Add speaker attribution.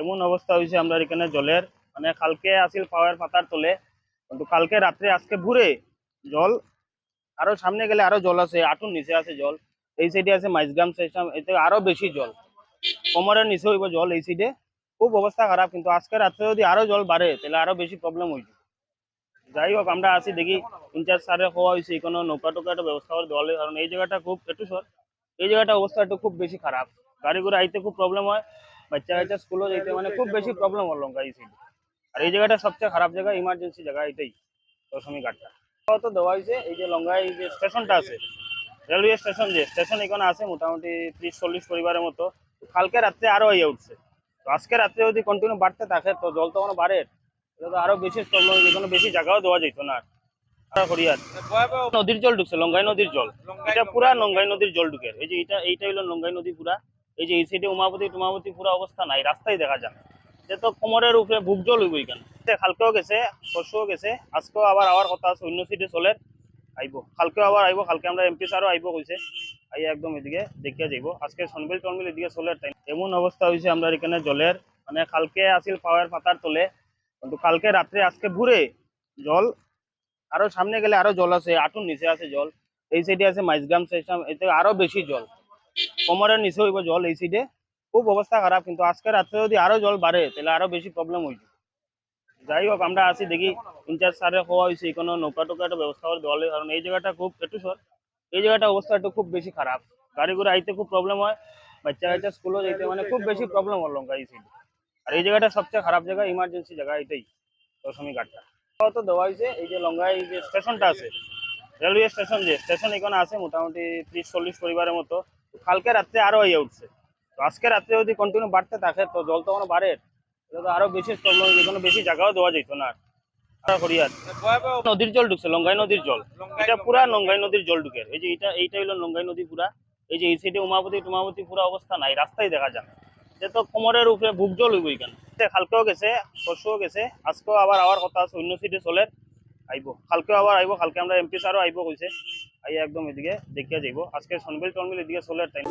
Speaker 1: এমন অবস্থা হয়েছে আমরা এখানে জলের, মানে কালকে আসিল পাওয়ার পাতার তলে, কিন্তু কালকে রাত্রে আজকে ভোরে জল আরো সামনে গেলে আরো জল আছে, আটুর নিচে আছে জল। এই সাইডে আছে মাইজগ্রাম সেকশন, এতে আরো বেশি জল, কোমরের নিচে হইব জল এই সাইডে। খুব অবস্থা খারাপ, কিন্তু আজকে রাত্রে যদি আরো জল বাড়ে তাহলে আরো বেশি প্রবলেম হইবে। যাই হোক, আমরা আসি দেখি ইনচার্জ স্যারে হওয়া হয়েছে কোনো নৌকা টোকা একটা ব্যবস্থা করে দেওয়া হলে, কারণ এই জায়গাটা খুব একটু সর, এই জায়গাটা অবস্থা একটু খুব বেশি খারাপ। গাড়ি ঘোড়া আইতে খুব প্রবলেম হয়, বাচ্চা কাচ্চা স্কুলও যেতে মানে খুব বেশি প্রবলেম হলো এই সাইডে। আর এই জায়গাটা সবচেয়ে খারাপ জায়গা, ইমার্জেন্সি জায়গা এটাই দশমী ঘাটটা। তো দেওয়া হয়েছে এই যে লঙ্গাই যে স্টেশনটা আছে, রেলওয়ে স্টেশন, যে স্টেশন এখানে আছে মোটামুটি 30-40 পরিবারের মতো। কালকে রাত্রে আরো ইয়ে উঠছে, তো আজকে রাত্রে যদি কন্টিনিউ বাড়তে থাকে তো জল তো কোনো বাড়ে, এটা তো আরো বেশি প্রবলেম, এখানে বেশি জায়গাও দেওয়া যেত না। হরিয়ার নদীর জল ঢুকছে, লঙ্গাই নদীর জল, এটা পুরা লঙ্গাই নদীর জল ঢুকে। এই যে এইটা হলো লঙ্গাই নদী পুরা। এই যে এই সাইডে উমাপতি পুরা অবস্থা নাই, রাস্তায় দেখা যায়। যে তো কোমরের উপরে বুক জল হইব এখানে। কালকেও গেছে, পরশুও গেছে, আজকেও আবার আওয়ার কথা আছে, অন্য সাইডে চলে আইব, কালকেও আবার আইব। কালকে আমরা এমপি স্যারও আইব কইছে, আই একদম এদিকে দেখিয়া যাইব। আজকে সনবিল টনবিল এদিকে চলের টাইম। এমন অবস্থা হয়েছে আমরা এখানে জলের, মানে কালকে আসিল পাওয়ার পাতার তলে, কিন্তু কালকে রাত্রে আজকে ভোরে জল আরো সামনে গেলে আরো জল আছে, আটুর নিচে আছে জল। এই সাইডে আছে মাইজগ্রাম সেকশন, এতে আরো বেশি জল, কোমরের নিচে হইব জল এই সাইডে। খুব অবস্থা খারাপ, কিন্তু আজকে রাত্রে যদি আরো জল বাড়ে তাহলে আরো বেশি প্রবলেম হইবে। যাই হোক, আমরা আসি দেখি ইনচার্জ স্যারে হওয়া হয়েছে কোনো নৌকা টোকা একটা ব্যবস্থা করে দেওয়া হলে, কারণ এই জায়গাটা খুব একটু সর, এই জায়গাটা অবস্থা একটু খুব বেশি খারাপ। গাড়ি ঘোড়া আইতে খুব প্রবলেম হয়, বাচ্চা কাচ্চা স্কুলও যেতে মানে খুব বেশি প্রবলেম হলো এই সাইডে। আর এই জায়গাটা সবচেয়ে খারাপ জায়গা, ইমার্জেন্সি জায়গা এটাই দশমী ঘাটটা। তো দেওয়া হয়েছে এই যে লঙ্গাই যে স্টেশনটা আছে, রেলওয়ে স্টেশন, যে স্টেশন এখানে আছে মোটামুটি 30-40 পরিবারের মতো। কালকে রাত্রে আরো ইয়ে উঠছে, তো আজকে রাত্রে যদি কন্টিনিউ বাড়তে থাকে তো জল তো কোনো বাড়ে, এটা তো আরো বেশি প্রবলেম, এখানে বেশি জায়গাও দেওয়া যেত না। হরিয়ার নদীর জল ঢুকছে, লঙ্গাই নদীর জল, এটা পুরা লঙ্গাই নদীর জল ঢুকে। এই যে এইটা হলো লঙ্গাই নদী পুরা। এই যে এই সাইডে উমাপতি পুরা অবস্থা নাই, রাস্তায় দেখা যায়। যে তো কোমরের উপরে বুক জল হইব এখানে। কালকেও গেছে, পরশুও গেছে, আজকেও আবার আওয়ার কথা আছে, অন্য সাইডে চলে আইব, কালকেও আবার আইব। কালকে আমরা এমপি স্যারও আইব কইছে, আই একদম এদিকে দেখিয়া যাইব। আজকে সনবিল টনবিল এদিকে চলে টাইম।